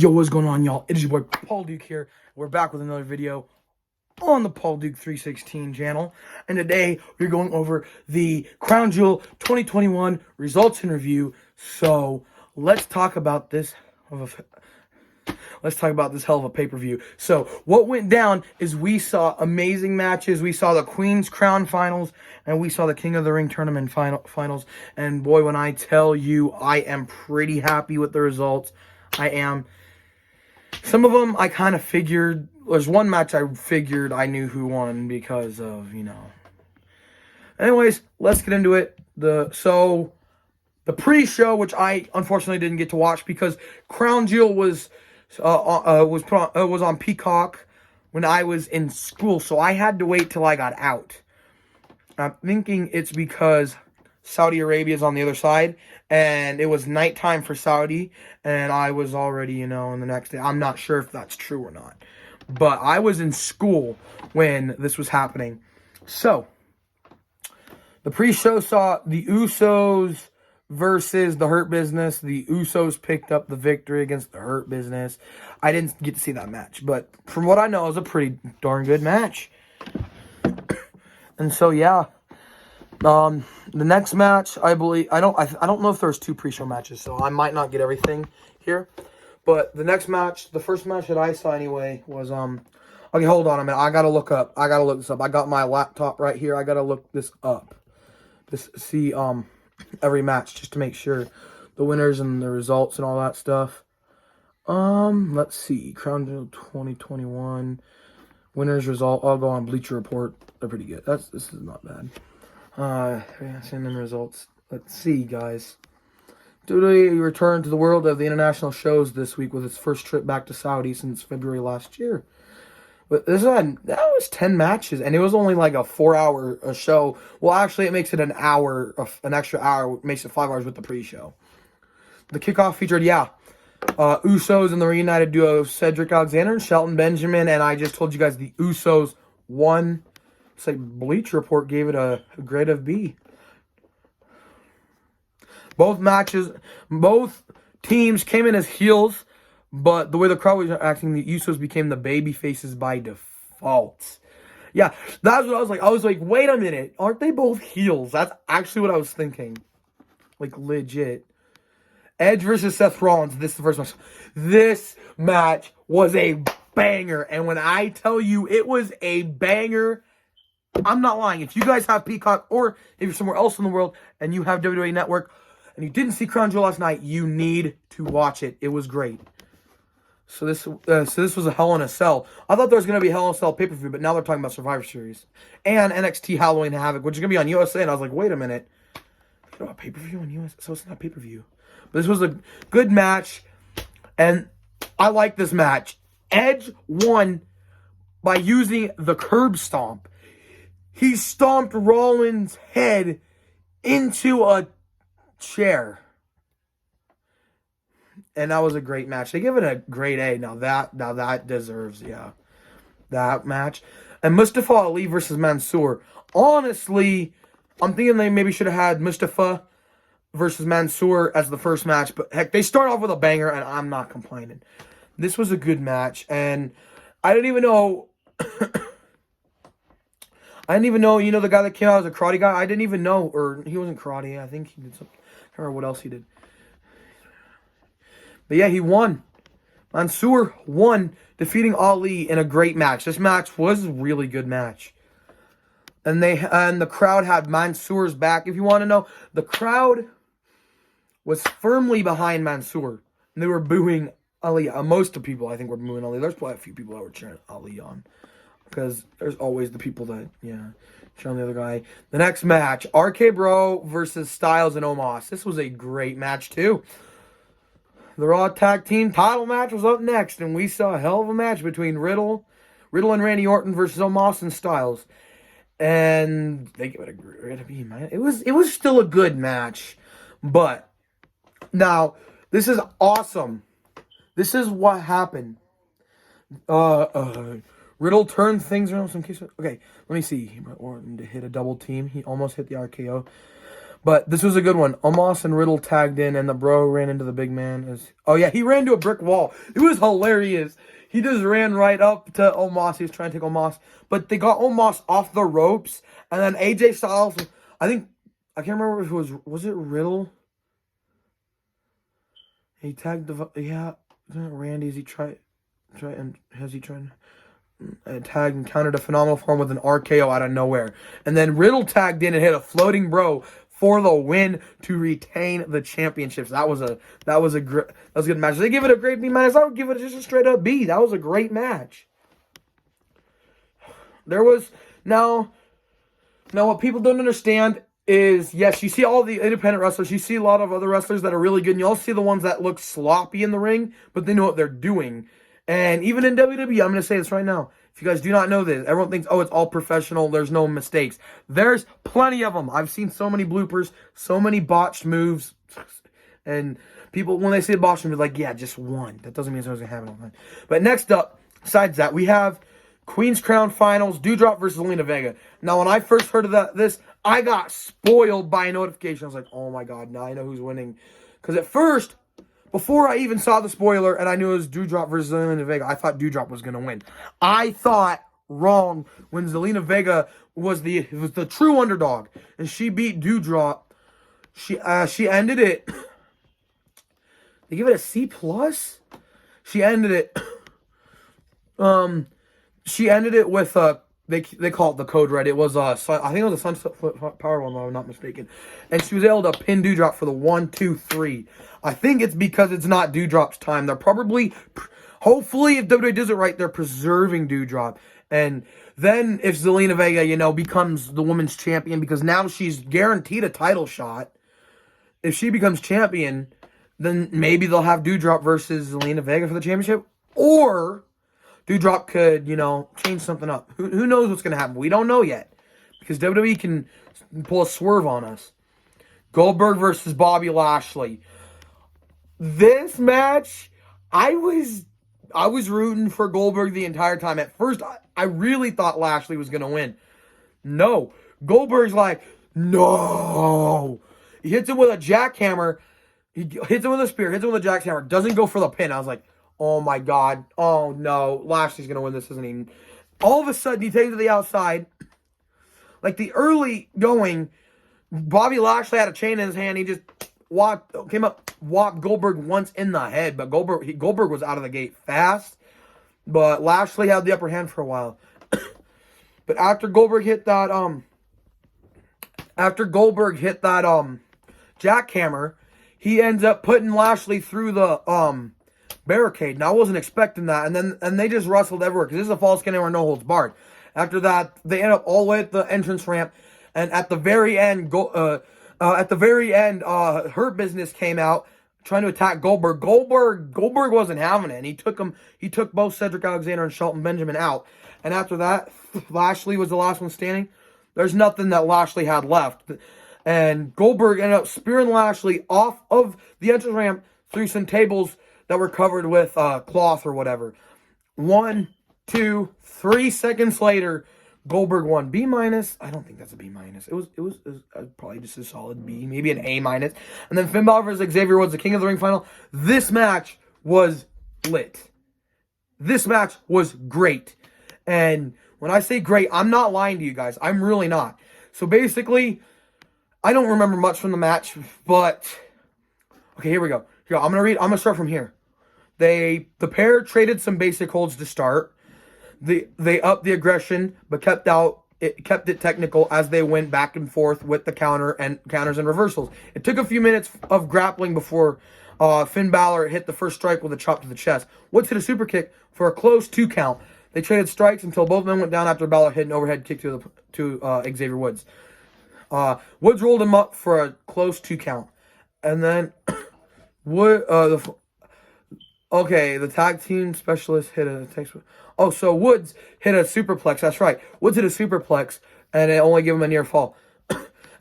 Yo, what's going on, y'all? It is your boy Paul Duke here. We're back with another video on the Paul Duke 316 channel. And today we're going over the Crown Jewel 2021 results and review. So let's talk about this hell of a pay-per-view. So what went down is we saw amazing matches. We saw the Queen's Crown finals, and we saw the King of the Ring tournament finals. And boy, when I tell you, I am pretty happy with the results. I am. Some of them I kind of figured. There's one match I figured I knew who won because of, Anyways, let's get into it. The pre-show, which I unfortunately didn't get to watch because Crown Jewel was on Peacock when I was in school, so I had to wait till I got out. I'm thinking it's because Saudi Arabia is on the other side, and it was nighttime for Saudi, and I was already, in the next day. I'm not sure if that's true or not, but I was in school when this was happening. So, the pre-show saw the Usos versus the Hurt Business. The Usos picked up the victory against the Hurt Business. I didn't get to see that match, but from what I know, it was a pretty darn good match. And so, yeah. The next match, I believe, I don't know if there's two pre-show matches, so I might not get everything here. But the next match, the first match that I saw anyway was, okay, hold on a minute. I gotta look this up. I got my laptop right here. I gotta look this up. See every match just to make sure the winners and the results and all that stuff. Let's see. Crown Jewel 2021 winners result. I'll go on Bleacher Report. They're pretty good. This is not bad. And then results. Let's see, guys. WWE returned to the world of the international shows this week with its first trip back to Saudi since February last year. But that was 10 matches, and it was only like a 4-hour show. Well, actually, it makes it an hour, an extra hour, makes it 5 hours with the pre-show. The kickoff featured, Usos and the reunited duo of Cedric Alexander and Shelton Benjamin, and I just told you guys the Usos won. It's like Bleacher Report gave it a grade of B. Both teams came in as heels, but the way the crowd was acting, the Usos became the baby faces by default. Yeah, that's what I was like. I was like, wait a minute. Aren't they both heels? That's actually what I was thinking. Like, legit. Edge versus Seth Rollins. This is the first match. This match was a banger. And when I tell you it was a banger, I'm not lying. If you guys have Peacock, or if you're somewhere else in the world and you have WWE Network and you didn't see Crown Jewel last night, you need to watch it. It was great. So this was a Hell in a Cell. I thought there was going to be a Hell in a Cell pay-per-view, but now they're talking about Survivor Series and NXT Halloween Havoc, which is going to be on USA. And I was like, wait a minute, they got a pay-per-view on USA, so it's not pay-per-view. But this was a good match, and I like this match. Edge won by using the curb stomp. He stomped Rollins' head into a chair. And that was a great match. They give it a grade A. Now that deserves, that match. And Mustafa Ali versus Mansoor. Honestly, I'm thinking they maybe should have had Mustafa versus Mansoor as the first match. But heck, they start off with a banger, and I'm not complaining. This was a good match. And I didn't even know... the guy that came out as a karate guy, I didn't even know, or he wasn't karate, I think he did something, I can't remember what else he did. But yeah, he won. Mansoor won, defeating Ali in a great match. This match was a really good match. And the crowd had Mansoor's back. If you want to know, the crowd was firmly behind Mansoor, and they were booing Ali. Most of the people, I think, were booing Ali. There's probably a few people that were cheering Ali on. Because there's always the people that, cheer on the other guy. The next match, RKBro versus Styles and Omos. This was a great match, too. The Raw Tag Team title match was up next, and we saw a hell of a match between Riddle and Randy Orton versus Omos and Styles. And they give it a grade B, man. It was still a good match. But, now, this is awesome. This is what happened. Riddle turned things around some cases. Okay, let me see. He brought Orton to hit a double team. He almost hit the RKO. But this was a good one. Omos and Riddle tagged in, and the bro ran into the big man. Oh, yeah, he ran to a brick wall. It was hilarious. He just ran right up to Omos. He was trying to take Omos. But they got Omos off the ropes, and then AJ Styles, I can't remember if it was it Riddle? He tagged Randy, has he tried tagged and countered a phenomenal form with an RKO out of nowhere. And then Riddle tagged in and hit a floating bro for the win to retain the championships. That was a good match. They give it a great B-. I would give it just a straight up B. That was a great match. There was now what people don't understand is, yes, you see all the independent wrestlers, you see a lot of other wrestlers that are really good, and you also see the ones that look sloppy in the ring, but they know what they're doing. And even in WWE, I'm going to say this right now. If you guys do not know this, everyone thinks, oh, it's all professional, there's no mistakes. There's plenty of them. I've seen so many bloopers, so many botched moves. And people, when they say botched moves, like, yeah, just one. That doesn't mean something's going to happen all the time. But next up, besides that, we have Queen's Crown Finals, Doudrop versus Zelina Vega. Now, when I first heard of this, I got spoiled by a notification. I was like, oh my God, now I know who's winning. Because at first, before I even saw the spoiler and I knew it was Doudrop versus Zelina Vega, I thought Doudrop was going to win. I thought wrong when Zelina Vega was the true underdog. And she beat Doudrop. She ended it. They give it a C+. She ended it. She ended it with they call it the code red. It was I think it was a Sunset Power one, if I'm not mistaken. And she was able to pin Doudrop for the 1, 2, 3. I think it's because it's not Doudrop's time. They're probably, hopefully, if WWE does it right, they're preserving Doudrop. And then if Zelina Vega, becomes the women's champion, because now she's guaranteed a title shot. If she becomes champion, then maybe they'll have Doudrop versus Zelina Vega for the championship. Or Doudrop could, change something up. Who knows what's going to happen? We don't know yet. Because WWE can pull a swerve on us. Goldberg versus Bobby Lashley. This match, I was rooting for Goldberg the entire time. At first, I really thought Lashley was going to win. No. Goldberg's like, no. He hits him with a jackhammer. He hits him with a spear, hits him with a jackhammer. Doesn't go for the pin. I was like, oh my God. Oh no. Lashley's going to win this, isn't he? All of a sudden, he takes it to the outside. Like the early going, Bobby Lashley had a chain in his hand. He just whopped Goldberg once in the head. But Goldberg was out of the gate fast. But Lashley had the upper hand for a while. But after Goldberg hit that jackhammer, he ends up putting Lashley through the barricade. Now I wasn't expecting that, and they just wrestled everywhere because this is a false count anywhere, no holds barred. After that, they end up all the way at the entrance ramp, and at the very end, Hurt Business came out trying to attack Goldberg. Goldberg wasn't having it, and he took both Cedric Alexander and Shelton Benjamin out. And after that, Lashley was the last one standing. There's nothing that Lashley had left, and Goldberg ended up spearing Lashley off of the entrance ramp through some tables that were covered with cloth or whatever. 1, 2, 3 seconds later, Goldberg won. B-. I don't think that's a B-. It was probably just a solid B, maybe an A-. And then Finn Bálor versus Xavier Woods, the King of the Ring final. This match was lit. This match was great. And when I say great, I'm not lying to you guys. I'm really not. So basically, I don't remember much from the match, but okay, here we go. I'm gonna start from here. The pair traded some basic holds to start. They upped the aggression, but kept it technical as they went back and forth with the counters and reversals. It took a few minutes of grappling before Finn Bálor hit the first strike with a chop to the chest. Woods hit a super kick for a close 2 count. They traded strikes until both men went down after Bálor hit an overhead kick to Xavier Woods. Woods rolled him up for a close 2 count, and then the tag team specialist hit a textbook. Oh, so Woods hit a superplex. That's right. Woods hit a superplex, and it only gave him a near fall.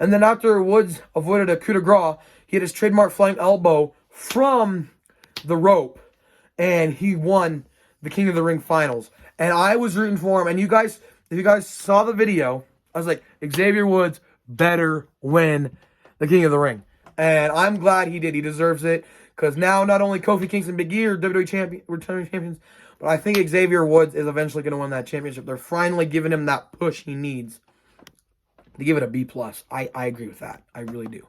And then after Woods avoided a coup de grace, he hit his trademark flying elbow from the rope, and he won the King of the Ring finals. And I was rooting for him. And if you guys saw the video, I was like, Xavier Woods better win the King of the Ring. And I'm glad he did. He deserves it. Because now not only Kofi Kingston and Biggie are WWE returning champions, but I think Xavier Woods is eventually going to win that championship. They're finally giving him that push he needs to give it a B+. I agree with that. I really do.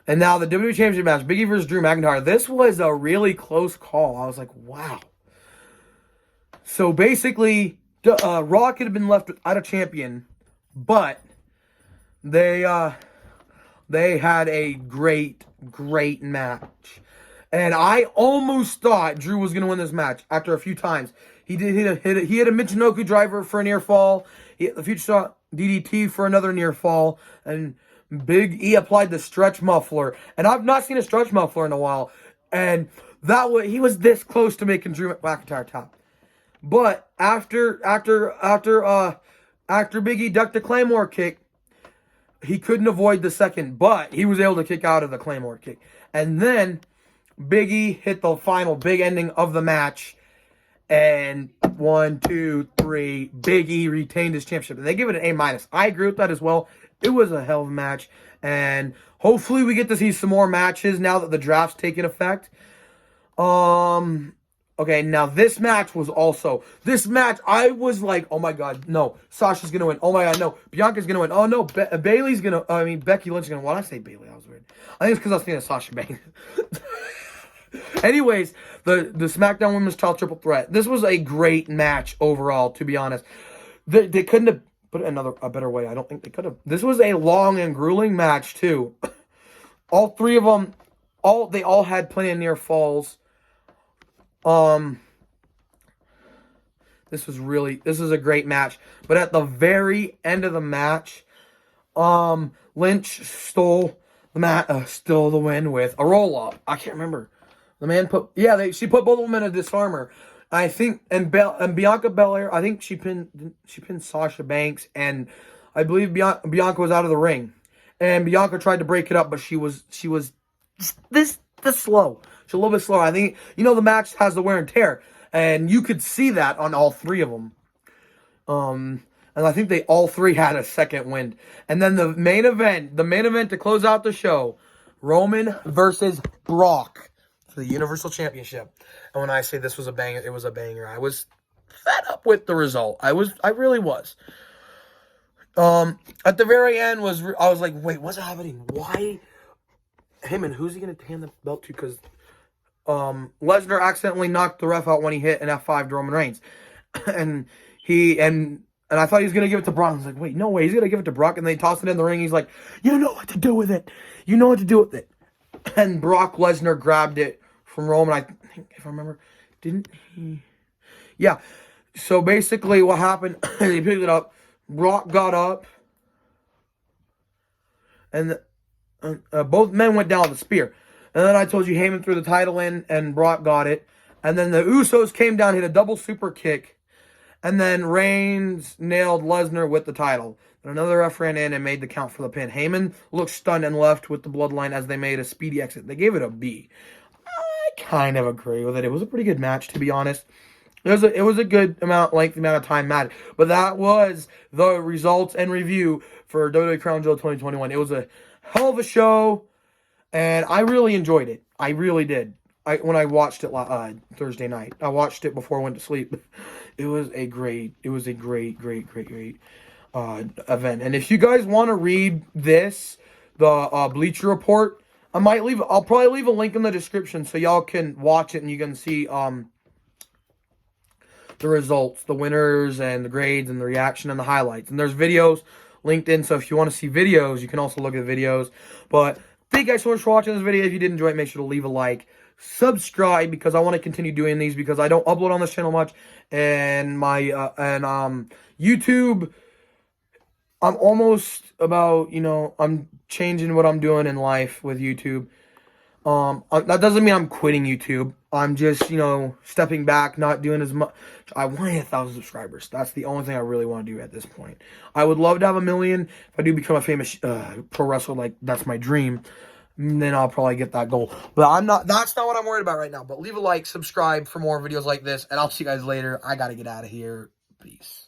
And now the WWE Championship match, Biggie versus Drew McIntyre. This was a really close call. I was like, wow. So basically, Raw could have been left without a champion, but they had a great match. And I almost thought Drew was going to win this match after a few times. He did he hit a Michinoku driver for a near fall. He hit the Future Shot DDT for another near fall. And Big E applied the stretch muffler. And I've not seen a stretch muffler in a while. And he was this close to making Drew McIntyre tap. But after Big E ducked the Claymore kick, he couldn't avoid the second, but he was able to kick out of the Claymore kick. And then Big E hit the final big ending of the match. And 1, 2, 3, Big E retained his championship. And they give it an A-. I agree with that as well. It was a hell of a match. And hopefully we get to see some more matches now that the draft's taken effect. Okay, now this match was also... This match, I was like, oh my god, no. Sasha's going to win. Oh my god, no. Bianca's going to win. Oh no, Bailey's going to... Becky Lynch is going to... Why did I say Bailey? That was weird. I think it's because I was thinking of Sasha Banks. Anyways, the SmackDown Women's Title Triple Threat. This was a great match overall, to be honest. They couldn't have put it a better way. I don't think they could have. This was a long and grueling match, too. All three of them, they all had plenty of near falls. This is a great match. But at the very end of the match, Lynch stole the win with a roll up. I can't remember. The man she put both of them in a disarmer. I think, and Bianca Belair, I think she pinned Sasha Banks, and I believe Bianca was out of the ring. And Bianca tried to break it up, but she was this slow. She's a little bit slower. I think, the match has the wear and tear. And you could see that on all three of them. And I think they all three had a second wind. And then the main event to close out the show, Roman versus Brock for the Universal Championship. And when I say this was a banger, it was a banger. I was fed up with the result. I really was. At the very end I was like, wait, what's happening? Why him, and who's he going to hand the belt to? Because Lesnar accidentally knocked the ref out when he hit an F5 to Roman Reigns. And I thought he was going to give it to Brock. I was like, wait, no way. He's going to give it to Brock. And they toss it in the ring. He's like, you know what to do with it. You know what to do with it. And Brock Lesnar grabbed it from Roman. I think, if I remember, didn't he? Yeah. So basically what happened, he picked it up. Brock got up. And both men went down with the spear. And then I told you Heyman threw the title in and Brock got it. And then the Usos came down, hit a double super kick. And then Reigns nailed Lesnar with the title. And another ref ran in and made the count for the pin. Heyman looked stunned and left with the bloodline as they made a speedy exit. They gave it a B. I kind of agree with it. It was a pretty good match, to be honest. It was a good lengthy amount of time match. But that was the results and review for WWE Crown Jewel 2021. It was a hell of a show. And I really enjoyed it. I really did. When I watched it Thursday night. I watched it before I went to sleep. It was a great event. And if you guys want to read the Bleacher Report, I'll probably leave a link in the description so y'all can watch it and you can see the results, the winners and the grades and the reaction and the highlights. And there's videos linked in, so if you want to see videos, you can also look at the videos. But thank you guys so much for watching this video. If you did enjoy it, make sure to leave a like. Subscribe, because I want to continue doing these because I don't upload on this channel much. And my YouTube, I'm almost about, I'm changing what I'm doing in life with YouTube. That doesn't mean I'm quitting YouTube. I'm just, stepping back, not doing as much. I want to hit 1,000 subscribers. That's the only thing I really want to do at this point. I would love to have 1 million. If I do become a famous pro wrestler, that's my dream, then I'll probably get that goal. But that's not what I'm worried about right now. But leave a like, subscribe for more videos like this, and I'll see you guys later. I got to get out of here. Peace.